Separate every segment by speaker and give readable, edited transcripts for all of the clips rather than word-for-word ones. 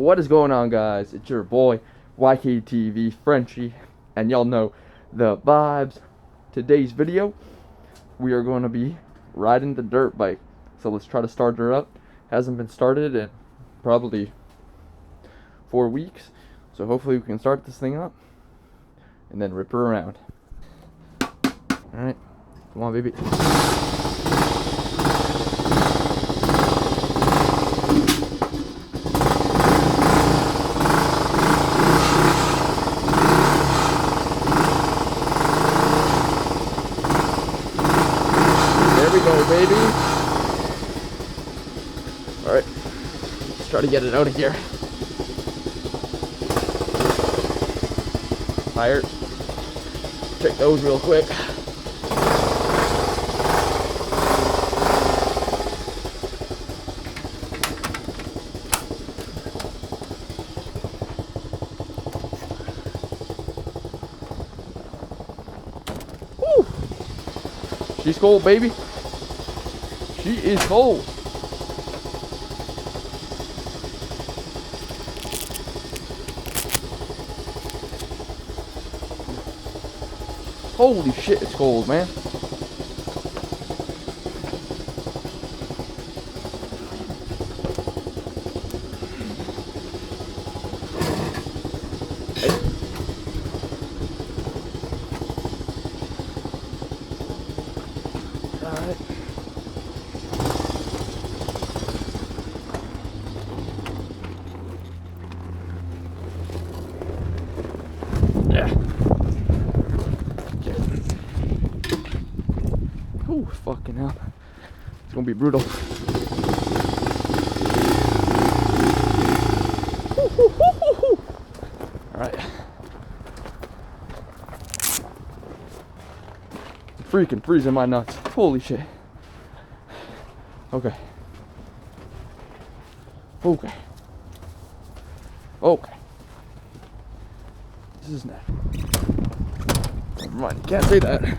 Speaker 1: What is going on, guys? It's your boy YKTV Frenchie, and y'all know the vibes. Today's video, we are going to be riding the dirt bike. So let's try to start her up. Hasn't been started in probably 4 weeks, so hopefully we can start this thing up and then rip her around. Alright, come on, baby. There we go, baby. Alright, let's try to get it out of here. Tire. Check those real quick. Woo! She's cold, baby. She is cold. Holy shit, it's cold, man. Hey. All right. Yeah. Ooh, fucking hell. It's gonna be brutal. Alright. Freaking freezing my nuts. Holy shit. Okay. Okay. Okay. This is not. Never mind, can't say that.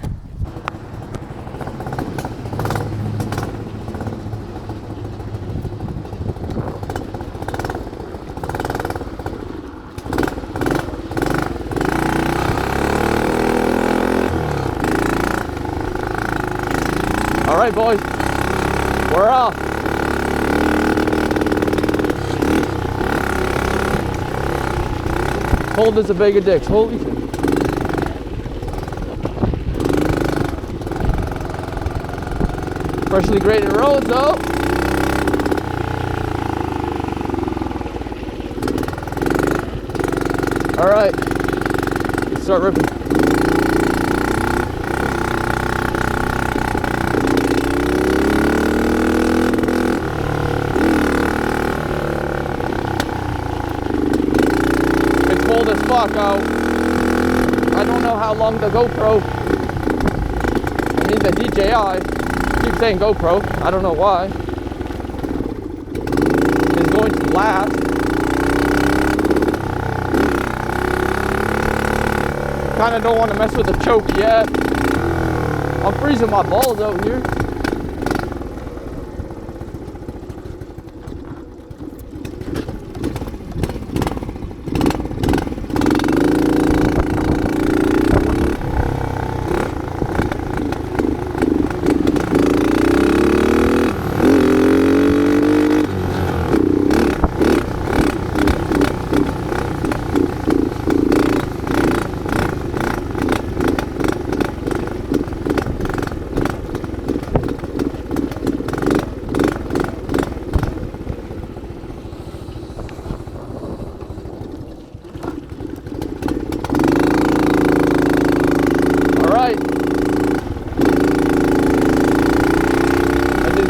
Speaker 1: Alright, boys, we're off. Cold as a bag of dicks, holy shit. Freshly graded roads, though. Alright, let's start ripping. Cold as fuck out. I don't know how long the GoPro, I mean the DJI, keep saying GoPro, I don't know why, is going to last. Kinda don't want to mess with the choke yet. I'm freezing my balls out here.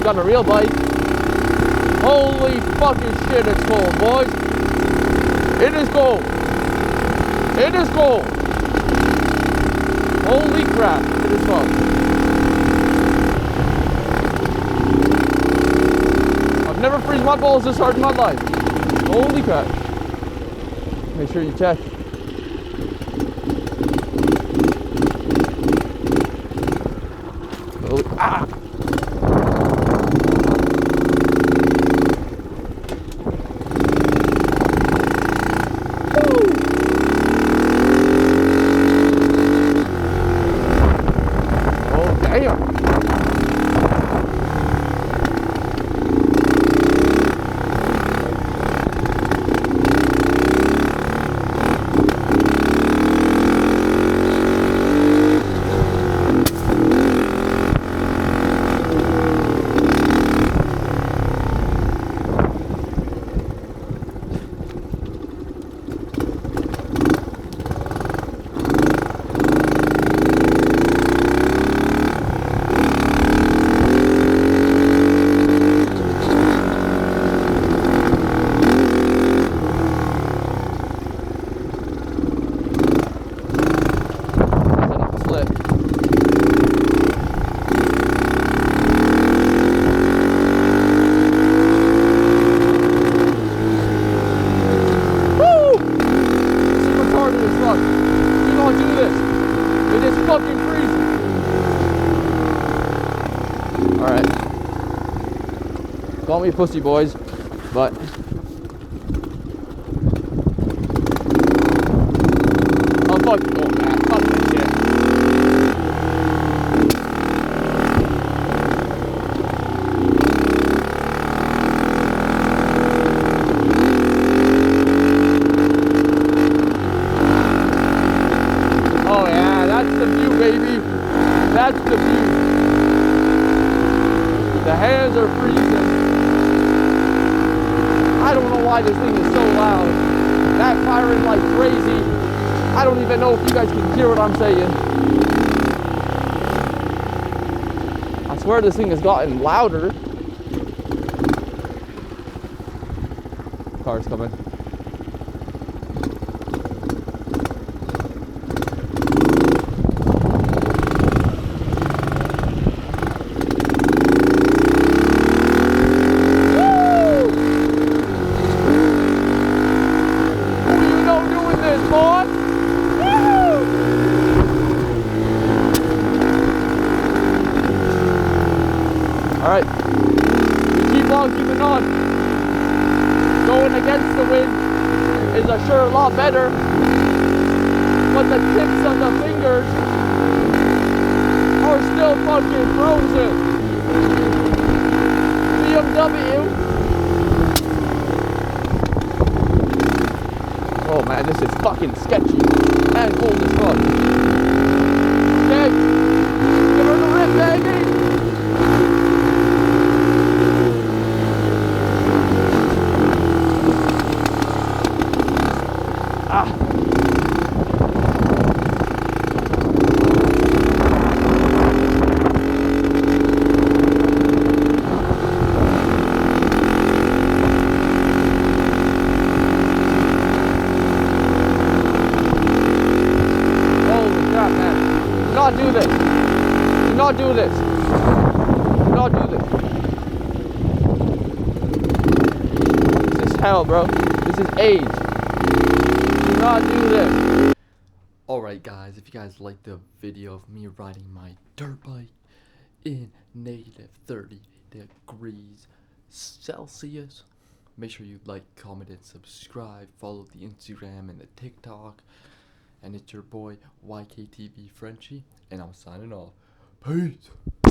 Speaker 1: On a real bike. Holy fucking shit, it's cold, boys. It is cold. It is cold. Holy crap, it is cold. I've never freezed my balls this hard in my life. Holy crap. Make sure you check. Ah! Damn. Fucking crazy. Alright. Call me pussy, boys, but I'm fucking going, man. Fuck this shit. Oh yeah, that's the view, baby. That's the view. The hands are freezing. I don't know why this thing is so loud. That firing like crazy. I don't even know if you guys can hear what I'm saying. I swear this thing has gotten louder. Car's coming. Alright, we keep on keeping on. Going against the wind is a sure a lot better. But the tips of the fingers are still fucking frozen. BMW. Oh man, this is fucking sketchy and cold as fuck. Okay, give her the rip, baby. Do not do this. Do not do this. Do not do this. This is hell, bro. This is age. Do not do this. Alright guys, if you guys like the video of me riding my dirt bike in negative 30 degrees Celsius, make sure you like, comment, and subscribe. Follow the Instagram and the TikTok. And it's your boy YKTV Frenchie, and I'm signing off. Peace.